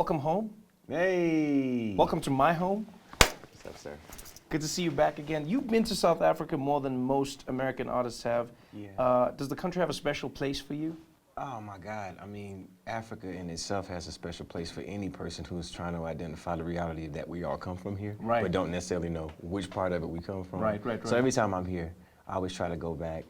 welcome home. Hey! Welcome to my home. What's up, sir? Good to see you back again. You've been to South Africa more than most American artists have. Yeah. Does the country have a special place for you? Oh my God. I mean, Africa in itself has a special place for any person who's trying to identify the reality that we all come from here, Right. but don't necessarily know which part of it we come from. Right. So every time I'm here, I always try to go back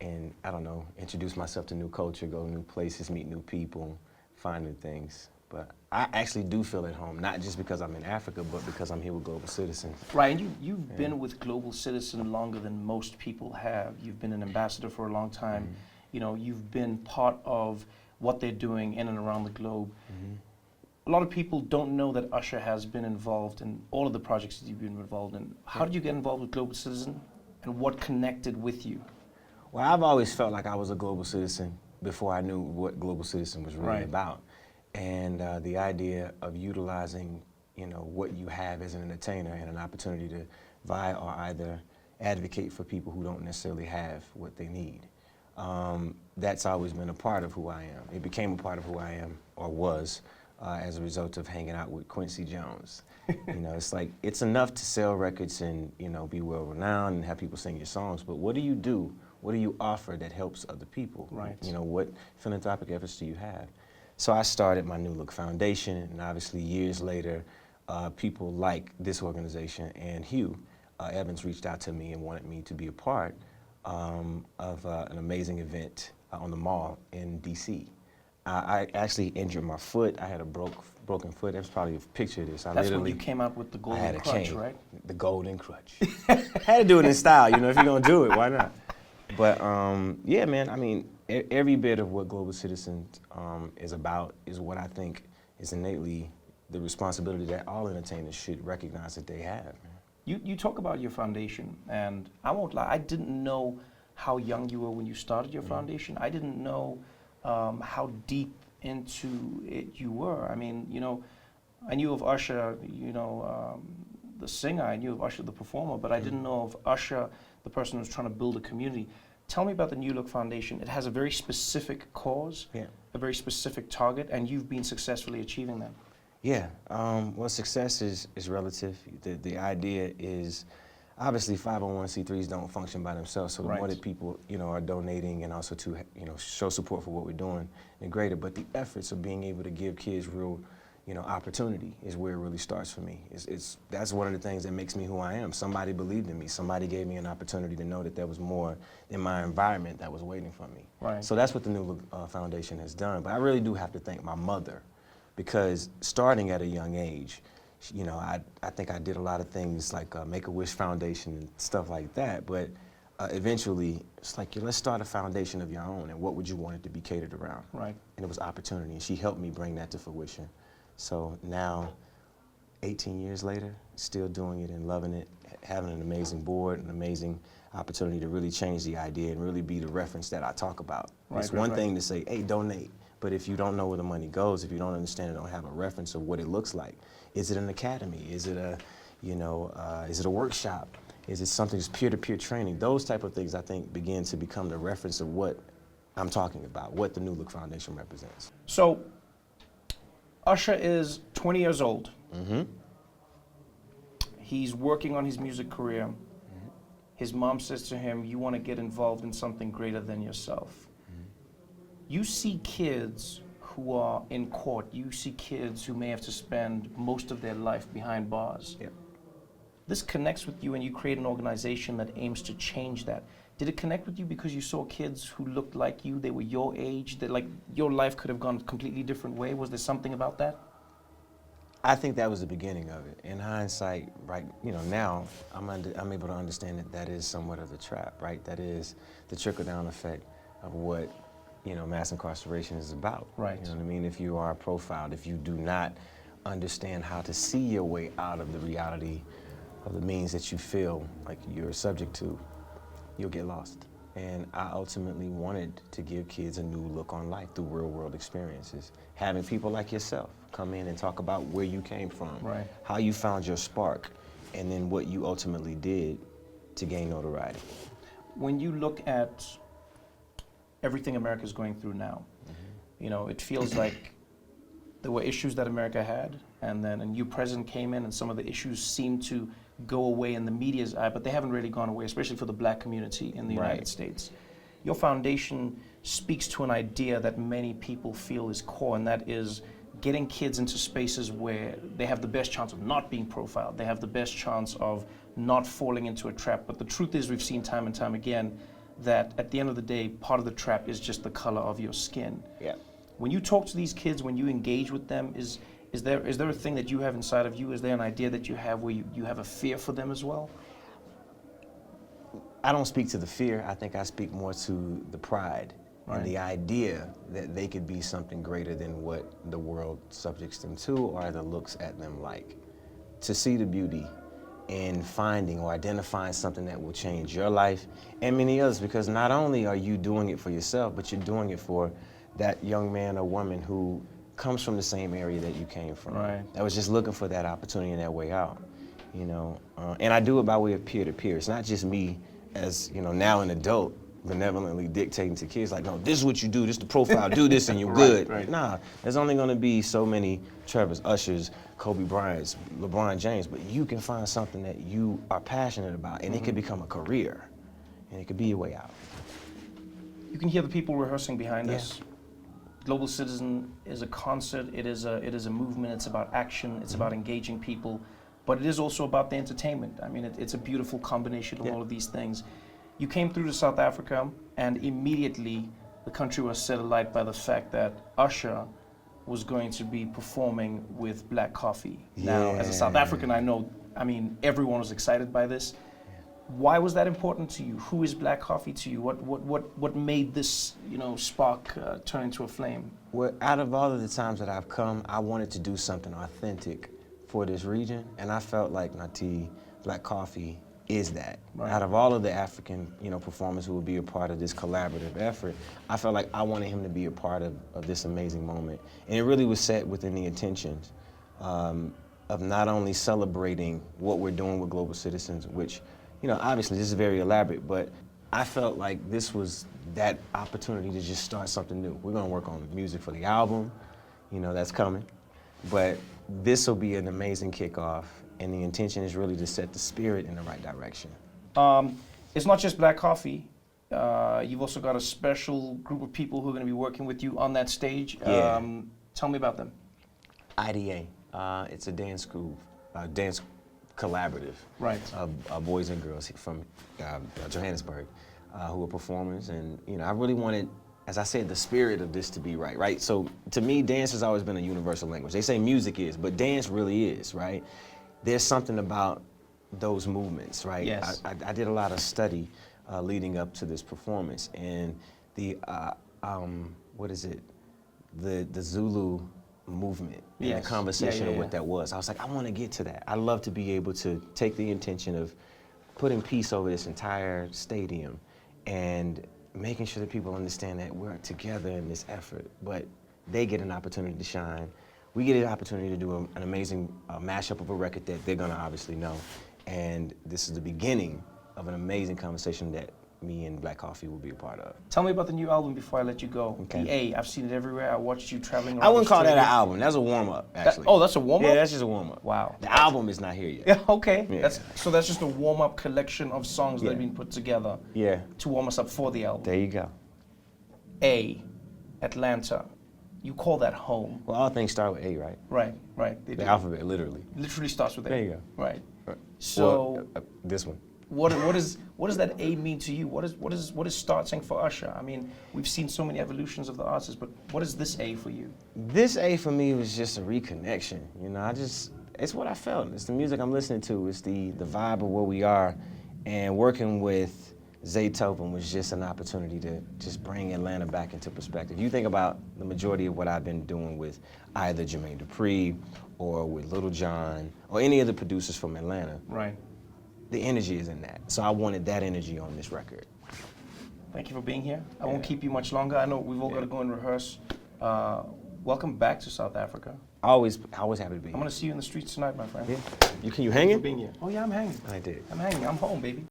and, I don't know, introduce myself to new culture, go to new places, meet new people, find new things. But I actually do feel at home, not just because I'm in Africa, but because I'm here with Global Citizen. Right, and you've been with Global Citizen longer than most people have. You've been an ambassador for a long time. Mm-hmm. You know, you've been part of what they're doing in and around the globe. Mm-hmm. A lot of people don't know that Usher has been involved in all of the projects that you've been involved in. How did you get involved with Global Citizen, and what connected with you? Well, I've always felt like I was a global citizen before I knew what Global Citizen was really Right. about. And the idea of utilizing, what you have as an entertainer and an opportunity to vie or either advocate for people who don't necessarily have what they need. That's always been a part of who I am. It became a part of who I am, or was, as a result of hanging out with Quincy Jones. It's like, it's enough to sell records and, be well-renowned and have people sing your songs, but what do you do? What do you offer that helps other people? Right. What philanthropic efforts do you have? So I started my New Look Foundation, and obviously years later, people like this organization and Hugh Evans reached out to me and wanted me to be a part of an amazing event on the mall in DC. I actually injured my foot. I had a broken foot. That's probably a picture of this. That's when you came out with the I had golden a crutch, cane, right? the golden crutch. Had to do it in style, if you're gonna do it, why not? But yeah, man, I mean, every bit of what Global Citizen is about is what I think is innately the responsibility that all entertainers should recognize that they have. You talk about your foundation, and I won't lie, I didn't know how young you were when you started your foundation. I didn't know how deep into it you were. I mean, I knew of Usher, the singer, I knew of Usher, the performer, but I didn't know of Usher, the person who's trying to build a community. Tell me about the New Look Foundation. It has a very specific cause, a very specific target, and you've been successfully achieving that. Yeah, well, success is relative. The idea is, obviously 501c3s don't function by themselves, so the more that people, are donating and also to, show support for what we're doing, the greater. But the efforts of being able to give kids real, opportunity is where it really starts for me. That's one of the things that makes me who I am. Somebody believed in me. Somebody gave me an opportunity to know that there was more in my environment that was waiting for me. Right. So that's what the New Look Foundation has done. But I really do have to thank my mother, because starting at a young age, I think I did a lot of things like Make-A-Wish Foundation and stuff like that, but eventually it's like, let's start a foundation of your own, and what would you want it to be catered around? Right. And it was opportunity, and she helped me bring that to fruition. So now, 18 years later, still doing it and loving it, having an amazing board, an amazing opportunity to really change the idea and really be the reference that I talk about. It's one thing to say, hey, donate. But if you don't know where the money goes, if you don't understand it, don't have a reference of what it looks like, is it an academy? Is it is it a workshop? Is it something that's peer-to-peer training? Those type of things, I think, begin to become the reference of what I'm talking about, what the New Look Foundation represents. So, Usher is 20 years old. Mm-hmm. He's working on his music career. Mm-hmm. His mom says to him, you want to get involved in something greater than yourself. You see kids who are in court. You see kids who may have to spend most of their life behind bars. Yep. This connects with you, and you create an organization that aims to change that. Did it connect with you because you saw kids who looked like you, they were your age, that like your life could have gone a completely different way? Was there something about that? I think that was the beginning of it. In hindsight, right, now I'm able to understand that is somewhat of the trap, right? That is the trickle-down effect of what mass incarceration is about. Right. You know what I mean? If you are profiled, if you do not understand how to see your way out of the reality of the means that you feel like you're subject to, you'll get lost. And I ultimately wanted to give kids a new look on life through real-world experiences. Having people like yourself come in and talk about where you came from, how you found your spark, and then what you ultimately did to gain notoriety. When you look at everything America's going through now, it feels like there were issues that America had, and then a new president came in, and some of the issues seemed to go away in the media's eye, but they haven't really gone away, especially for the black community in the United States. Your foundation speaks to an idea that many people feel is core, and that is getting kids into spaces where they have the best chance of not being profiled, they have the best chance of not falling into a trap. But the truth is, we've seen time and time again that at the end of the day, part of the trap is just the color of your skin. Yeah. When you talk to these kids, when you engage with them, is there a thing that you have inside of you? Is there an idea that you have where you have a fear for them as well? I don't speak to the fear. I think I speak more to the pride and the idea that they could be something greater than what the world subjects them to or either looks at them like. To see the beauty in finding or identifying something that will change your life and many others, because not only are you doing it for yourself, but you're doing it for that young man or woman who comes from the same area that you came from. That was just looking for that opportunity and that way out, you know. And I do it by way of peer-to-peer. It's not just me as, you know, now an adult benevolently dictating to kids like, no, this is what you do, this is the profile, do this and you're good. Nah, there's only gonna be so many Trevors, Ushers, Kobe Bryants, LeBron James, but you can find something that you are passionate about and it can become a career and it could be your way out. You can hear the people rehearsing behind us. Global Citizen is a concert, it is a movement, it's about action, it's about engaging people, but it is also about the entertainment. I mean, it's a beautiful combination of all of these things. You came through to South Africa, and immediately the country was set alight by the fact that Usher was going to be performing with Black Coffee. Now, as a South African, I mean, everyone was excited by this. Why was that important to you? Who is Black Coffee to you? What made this, you know, spark turn into a flame? Well, out of all of the times that I've come, I wanted to do something authentic for this region, and I felt like Nati, Black Coffee is that. Out of all of the African, you know, performers who will be a part of this collaborative effort, I felt like I wanted him to be a part of this amazing moment. And it really was set within the intentions of not only celebrating what we're doing with Global Citizens, which, you know, obviously this is very elaborate, but I felt like this was that opportunity to just start something new. We're gonna work on music for the album, you know, that's coming, but this will be an amazing kickoff, and the intention is really to set the spirit in the right direction. It's not just Black Coffee. You've also got a special group of people who are gonna be working with you on that stage. Tell me about them. IDA, it's a dance group, dance collaborative of boys and girls from Johannesburg who are performers, and you know, I really wanted, as I said, the spirit of this to be right? So to me, dance has always been a universal language. They say music is, but dance really is, right? There's something about those movements, right? Yes. I did a lot of study leading up to this performance, and the what is it? The Zulu movement and the conversation of what that was. I was like, I want to get to that. I love to be able to take the intention of putting peace over this entire stadium and making sure that people understand that we're together in this effort, but they get an opportunity to shine. We get an opportunity to do an amazing mashup of a record that they're gonna obviously know. And this is the beginning of an amazing conversation that me and Black Coffee will be a part of. Tell me about the new album before I let you go. The A, I've seen it everywhere. I watched you traveling around. I wouldn't call that an album. That's a warm-up, actually. That's a warm-up? Yeah, that's just a warm-up. Wow. The album is not here yet. Yeah, okay. Yeah. So that's just a warm-up collection of songs that have been put together to warm us up for the album. There you go. A, Atlanta. You call that home. Well, all things start with A, right? Right. The alphabet, literally. Literally starts with A. There you go. Right. So this one. What does that A mean to you? What is starting for Usher? I mean, we've seen so many evolutions of the artist, but what is this A for you? This A for me was just a reconnection. You know, it's what I felt. It's the music I'm listening to. It's the vibe of where we are, and working with Zaytoven was just an opportunity to just bring Atlanta back into perspective. You think about the majority of what I've been doing with either Jermaine Dupri or with Little John or any of the producers from Atlanta. Right. The energy is in that. So I wanted that energy on this record. Thank you for being here. I won't keep you much longer. I know we've all got to go and rehearse. Welcome back to South Africa. Always happy to be here. I'm going to see you in the streets tonight, my friend. Yeah. Can you hang it? Being here. Oh yeah, I'm hanging. I did. I'm hanging. I'm home, baby.